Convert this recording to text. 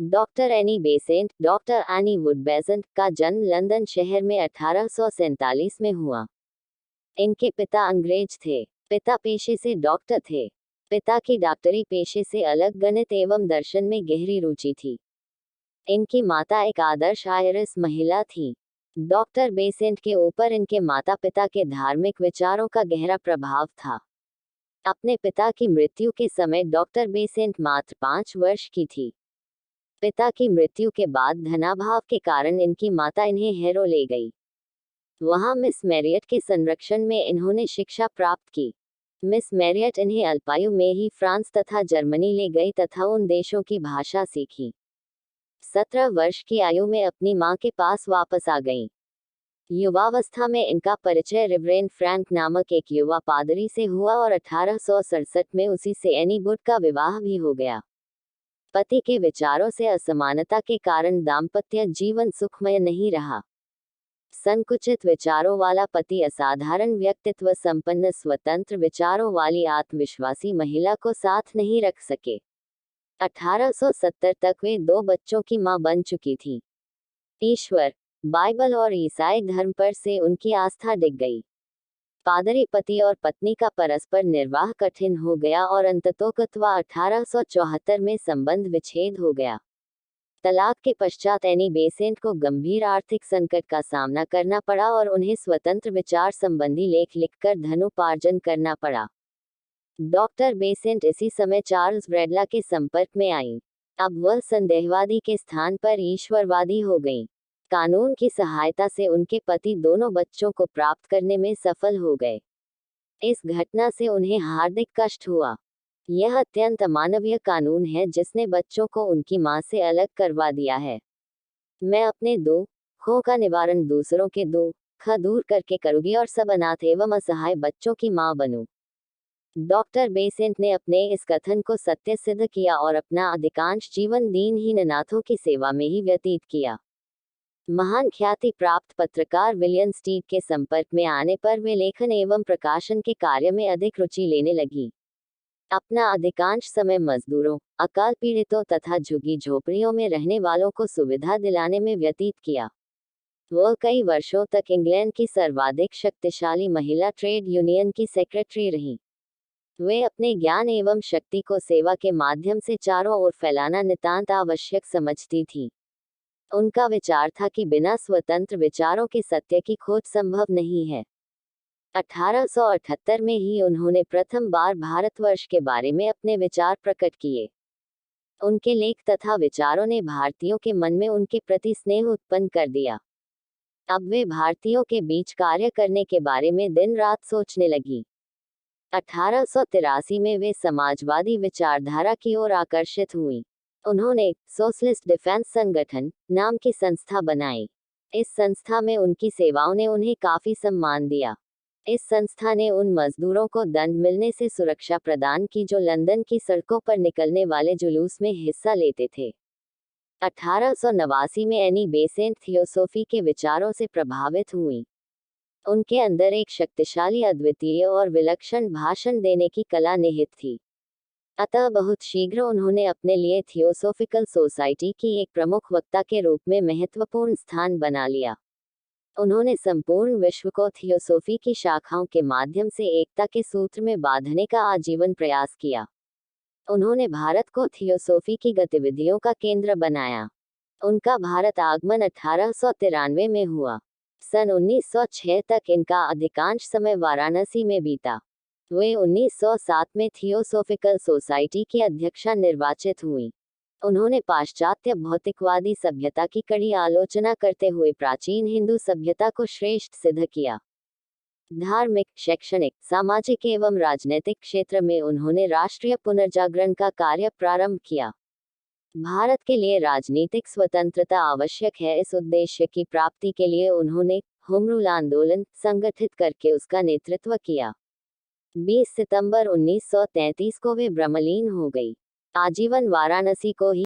Doctor Annie Besant, doctor any would-Besant का जन्म London शहर में 1847 में हुआ। इनके पिता अंग्रेज थे। पिता पेशे से डॉक्टर थे। पिता की डॉक्टरी पेशे से अलग गणित एवं दर्शन में गहरी रुचि थी। इनकी माता एक आदर्श आयरिश महिला थी। डॉक्टर बेसेंट के ऊपर इनके माता पिता के धार्मिक विचारों का गहरा प्रभाव था। अपने पिता की मृत्यु के समय डॉक्टर बेसेंट मात्र 5 वर्ष की थी। पिता की मृत्यु के बाद धनाभाव के कारण इनकी माता इन्हें हैरो ले गई। वहां मिस मैरियट के संरक्षण में इन्होंने शिक्षा प्राप्त की। मिस मैरियट इन्हें अल्पायु में ही फ्रांस तथा जर्मनी ले गई तथा उन देशों की भाषा सीखी। 17 वर्ष की आयु में अपनी मां के पास वापस आ गईं। युवावस्था में इनका परिचय रिवरेंड फ्रैंक नामक एक युवा पादरी से हुआ और 1867 में उसी से एनी वुड का विवाह भी हो गया। पति के विचारों से असमानता के कारण दाम्पत्य जीवन सुखमय नहीं रहा। संकुचित विचारों वाला पति असाधारण व्यक्तित्व संपन्न स्वतंत्र विचारों वाली आत्मविश्वासी महिला को साथ नहीं रख सके। 1870 तक वे 2 बच्चों की मां बन चुकी थी। ईश्वर, बाइबल और ईसाई धर्म पर से उनकी आस्था डिग गई। पादरी पति और पत्नी का परस्पर निर्वाह कठिन हो गया और अंततोगत्वा 1874 में संबंध विच्छेद हो गया। तलाक के पश्चात एनी बेसेंट को गंभीर आर्थिक संकट का सामना करना पड़ा और उन्हें स्वतंत्र विचार संबंधी लेख लिखकर धनोपार्जन करना पड़ा। डॉक्टर बेसेंट इसी समय चार्ल्स ब्रैडला के संपर्क में आईं। अब वह संदेहवादी के स्थान पर ईश्वरवादी हो गईं। कानून की सहायता से उनके पति दोनों बच्चों को प्राप्त करने में सफल हो गए। इस घटना से उन्हें हार्दिक कष्ट हुआ। यह अत्यंत अमानवीय कानून है जिसने बच्चों को उनकी मां से अलग करवा दिया है। मैं अपने दुखों का निवारण दूसरों के दुख दूर करके करूंगी और सब अनाथ एवं असहाय बच्चों की मां बनूं। डॉक्टर बेसेंट ने अपने इस कथन को सत्य सिद्ध किया और अपना अधिकांश जीवन दीनहीन अनाथों की सेवा में ही व्यतीत किया। महान ख्याति प्राप्त पत्रकार विलियम स्टीड के संपर्क में आने पर वे लेखन एवं प्रकाशन के कार्य में अधिक रुचि लेने लगी। अपना अधिकांश समय मजदूरों, अकाल पीड़ितों तथा झुग्गी झोपड़ियों में रहने वालों को सुविधा दिलाने में व्यतीत किया। वह कई वर्षों तक इंग्लैंड की सर्वाधिक शक्तिशाली महिला ट्रेड यूनियन की सेक्रेटरी रहीं। वे अपने ज्ञान एवं शक्ति को सेवा के माध्यम से चारों ओर फैलाना नितांत आवश्यक समझती थी। उनका विचार था कि बिना स्वतंत्र विचारों के सत्य की खोज संभव नहीं है। 1878 में ही उन्होंने प्रथम बार भारतवर्ष के बारे में अपने विचार प्रकट किए। उनके लेख तथा विचारों ने भारतीयों के मन में उनके प्रति स्नेह उत्पन्न कर दिया। अब वे भारतीयों के बीच कार्य करने के बारे में दिन रात सोचने लगी। 1883 में वे समाजवादी विचारधारा की ओर आकर्षित हुई। उन्होंने सोशलिस्ट डिफेंस संगठन नाम की संस्था बनाई। इस संस्था में उनकी सेवाओं ने उन्हें काफी सम्मान दिया। इस संस्था ने उन मजदूरों को दंड मिलने से सुरक्षा प्रदान की जो लंदन की सड़कों पर निकलने वाले जुलूस में हिस्सा लेते थे। 1889 में एनी बेसेंट थियोसॉफी के विचारों से प्रभावित हुई। उनके अंदर एक शक्तिशाली, अद्वितीय और विलक्षण भाषण देने की कला निहित थी। अतः बहुत शीघ्र उन्होंने अपने लिए थियोसॉफिकल सोसाइटी की एक प्रमुख वक्ता के रूप में महत्वपूर्ण स्थान बना लिया। उन्होंने संपूर्ण विश्व को थियोसॉफी की शाखाओं के माध्यम से एकता के सूत्र में बांधने का आजीवन प्रयास किया। उन्होंने भारत को थियोसॉफी की गतिविधियों का केंद्र बनाया। उनका भारत आगमन 1893 में हुआ। सन 1906 तक इनका अधिकांश समय वाराणसी में बीता। वे 1907 में थियोसॉफिकल सोसाइटी की अध्यक्षा निर्वाचित हुई। उन्होंने पाश्चात्य भौतिकवादी सभ्यता की कड़ी आलोचना करते हुए प्राचीन हिंदू सभ्यता को श्रेष्ठ सिद्ध किया। धार्मिक, शैक्षणिक, सामाजिक एवं राजनीतिक क्षेत्र में उन्होंने राष्ट्रीय पुनर्जागरण का कार्य प्रारंभ किया। भारत के लिए राजनीतिक स्वतंत्रता आवश्यक है। इस उद्देश्य की प्राप्ति के लिए उन्होंने होम रूल आंदोलन संगठित करके उसका नेतृत्व किया। 20 सितंबर 1933 को वे ब्रह्मलीन हो गई। आजीवन वाराणसी को ही